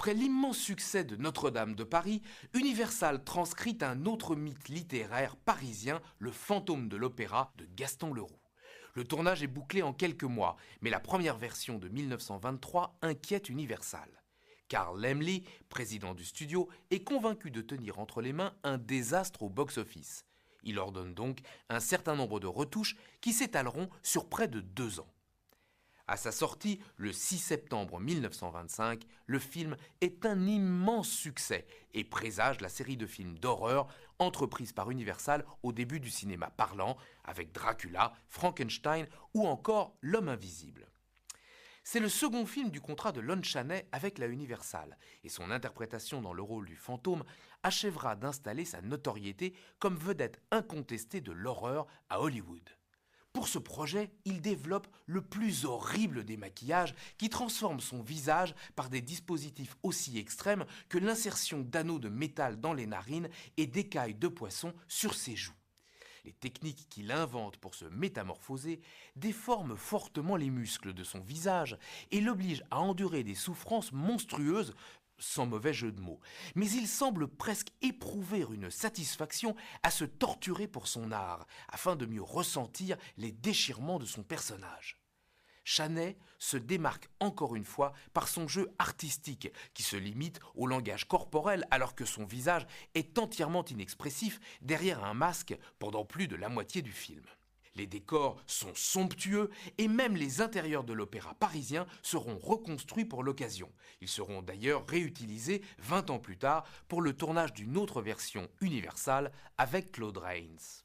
Après l'immense succès de Notre-Dame de Paris, Universal transcrit un autre mythe littéraire parisien, le fantôme de l'opéra de Gaston Leroux. Le tournage est bouclé en quelques mois, mais la première version de 1923 inquiète Universal. Carl Laemmle, président du studio, est convaincu de tenir entre les mains un désastre au box-office. Il ordonne donc un certain nombre de retouches qui s'étaleront sur près de 2 ans. À sa sortie, le 6 septembre 1925, le film est un immense succès et présage la série de films d'horreur entreprise par Universal au début du cinéma parlant, avec Dracula, Frankenstein ou encore L'Homme Invisible. C'est le second film du contrat de Lon Chaney avec la Universal, et son interprétation dans le rôle du fantôme achèvera d'installer sa notoriété comme vedette incontestée de l'horreur à Hollywood. Pour ce projet, il développe le plus horrible des maquillages qui transforme son visage par des dispositifs aussi extrêmes que l'insertion d'anneaux de métal dans les narines et d'écailles de poisson sur ses joues. Les techniques qu'il invente pour se métamorphoser déforment fortement les muscles de son visage et l'obligent à endurer des souffrances monstrueuses, sans mauvais jeu de mots. Mais il semble presque éprouver une satisfaction à se torturer pour son art, afin de mieux ressentir les déchirements de son personnage. Chaney se démarque encore une fois par son jeu artistique, qui se limite au langage corporel alors que son visage est entièrement inexpressif derrière un masque pendant plus de la moitié du film. Les décors sont somptueux et même les intérieurs de l'opéra parisien seront reconstruits pour l'occasion. Ils seront d'ailleurs réutilisés 20 ans plus tard pour le tournage d'une autre version Universal avec Claude Rains.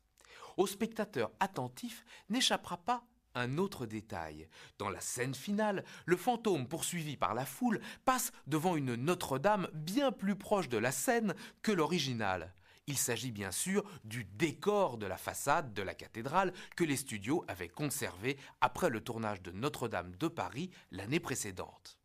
Au spectateur attentif n'échappera pas un autre détail. Dans la scène finale, le fantôme poursuivi par la foule passe devant une Notre-Dame bien plus proche de la scène que l'original. Il s'agit bien sûr du décor de la façade de la cathédrale que les studios avaient conservé après le tournage de Notre-Dame de Paris l'année précédente.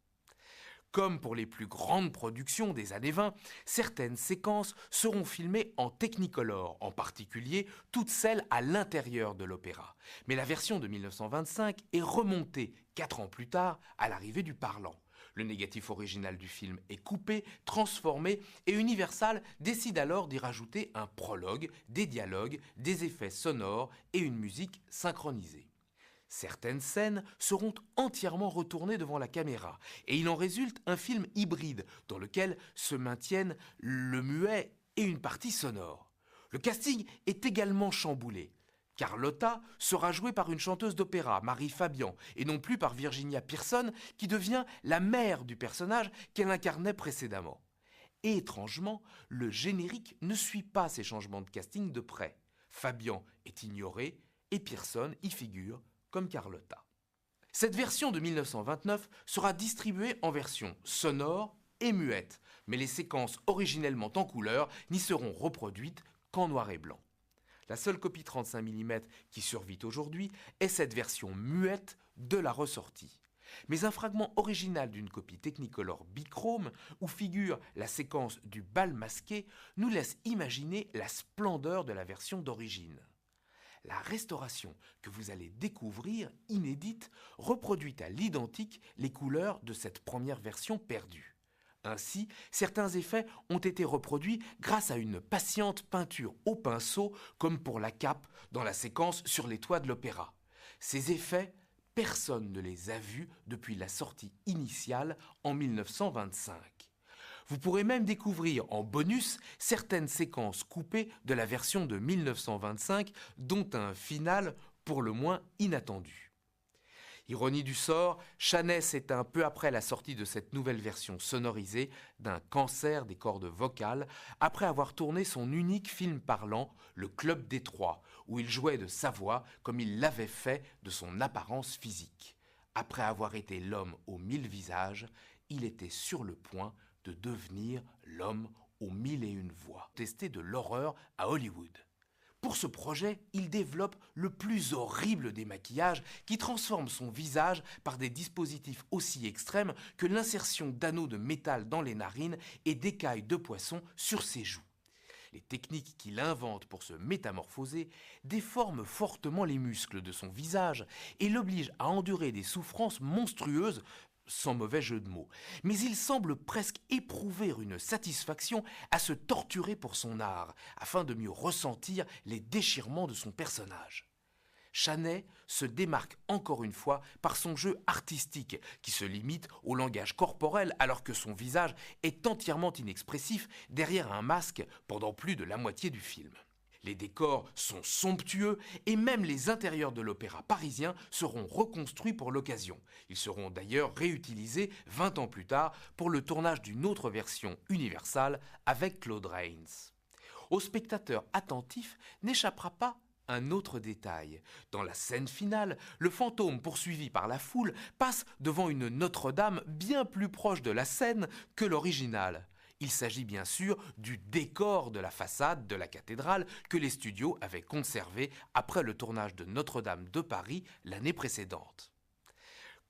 Comme pour les plus grandes productions des années 20, certaines séquences seront filmées en Technicolor, en particulier toutes celles à l'intérieur de l'opéra. Mais la version de 1925 est remontée 4 ans plus tard à l'arrivée du parlant. Le négatif original du film est coupé, transformé, et Universal décide alors d'y rajouter un prologue, des dialogues, des effets sonores et une musique synchronisée. Certaines scènes seront entièrement retournées devant la caméra, et il en résulte un film hybride dans lequel se maintiennent le muet et une partie sonore. Le casting est également chamboulé. Carlotta sera jouée par une chanteuse d'opéra, Marie Fabian, et non plus par Virginia Pearson, qui devient la mère du personnage qu'elle incarnait précédemment. Et étrangement, le générique ne suit pas ces changements de casting de près. Fabian est ignorée et Pearson y figure comme Carlotta. Cette version de 1929 sera distribuée en version sonore et muette, mais les séquences originellement en couleur n'y seront reproduites qu'en noir et blanc. La seule copie 35 mm qui survit aujourd'hui est cette version muette de la ressortie. Mais un fragment original d'une copie Technicolor bichrome, où figure la séquence du bal masqué, nous laisse imaginer la splendeur de la version d'origine. La restauration que vous allez découvrir, inédite, reproduit à l'identique les couleurs de cette première version perdue. Ainsi, certains effets ont été reproduits grâce à une patiente peinture au pinceau, comme pour la cape dans la séquence sur les toits de l'opéra. Ces effets, personne ne les a vus depuis la sortie initiale en 1925. Vous pourrez même découvrir en bonus certaines séquences coupées de la version de 1925, dont un final pour le moins inattendu. Ironie du sort, Chaney s'éteint peu après la sortie de cette nouvelle version sonorisée d'un cancer des cordes vocales, après avoir tourné son unique film parlant, Le Club des Trois, où il jouait de sa voix comme il l'avait fait de son apparence physique. Après avoir été l'homme aux 1000 visages, il était sur le point de devenir l'homme aux 1001 voix. Testé de l'horreur à Hollywood. Pour ce projet, il développe le plus horrible des maquillages qui transforme son visage par des dispositifs aussi extrêmes que l'insertion d'anneaux de métal dans les narines et d'écailles de poisson sur ses joues. Les techniques qu'il invente pour se métamorphoser déforment fortement les muscles de son visage et l'obligent à endurer des souffrances monstrueuses, sans mauvais jeu de mots. Mais il semble presque éprouver une satisfaction à se torturer pour son art, afin de mieux ressentir les déchirements de son personnage. Chanet se démarque encore une fois par son jeu artistique, qui se limite au langage corporel alors que son visage est entièrement inexpressif derrière un masque pendant plus de la moitié du film. Les décors sont somptueux et même les intérieurs de l'Opéra parisien seront reconstruits pour l'occasion. Ils seront d'ailleurs réutilisés 20 ans plus tard pour le tournage d'une autre version Universal avec Claude Rains. Au spectateur attentif n'échappera pas un autre détail. Dans la scène finale, le fantôme poursuivi par la foule passe devant une Notre-Dame bien plus proche de la scène que l'original. Il s'agit bien sûr du décor de la façade de la cathédrale que les studios avaient conservé après le tournage de Notre-Dame de Paris l'année précédente.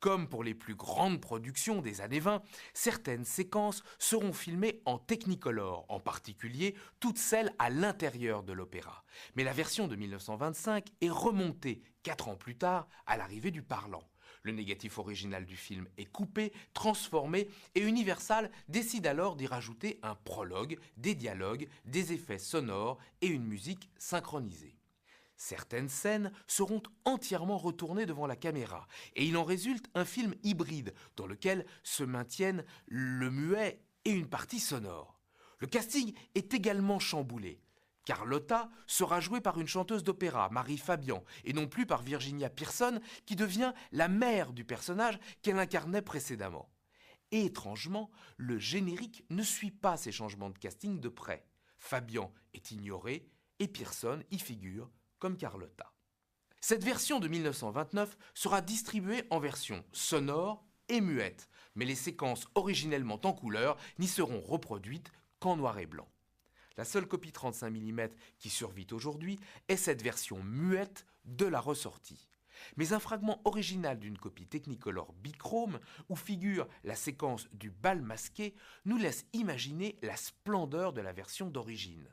Comme pour les plus grandes productions des années 20, certaines séquences seront filmées en Technicolor, en particulier toutes celles à l'intérieur de l'opéra. Mais la version de 1925 est remontée 4 ans plus tard à l'arrivée du parlant. Le négatif original du film est coupé, transformé, et Universal décide alors d'y rajouter un prologue, des dialogues, des effets sonores et une musique synchronisée. Certaines scènes seront entièrement retournées devant la caméra et il en résulte un film hybride dans lequel se maintiennent le muet et une partie sonore. Le casting est également chamboulé. Carlotta sera jouée par une chanteuse d'opéra, Marie Fabian, et non plus par Virginia Pearson, qui devient la mère du personnage qu'elle incarnait précédemment. Et étrangement, le générique ne suit pas ces changements de casting de près. Fabian est ignorée et Pearson y figure comme Carlotta. Cette version de 1929 sera distribuée en version sonore et muette, mais les séquences originellement en couleur n'y seront reproduites qu'en noir et blanc. La seule copie 35 mm qui survit aujourd'hui est cette version muette de la ressortie. Mais un fragment original d'une copie Technicolor bichrome, où figure la séquence du bal masqué, nous laisse imaginer la splendeur de la version d'origine.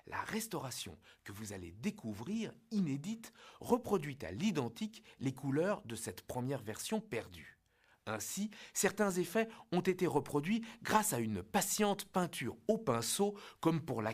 La restauration que vous allez découvrir, inédite, reproduit à l'identique les couleurs de cette première version perdue. Ainsi, certains effets ont été reproduits grâce à une patiente peinture au pinceau, comme pour la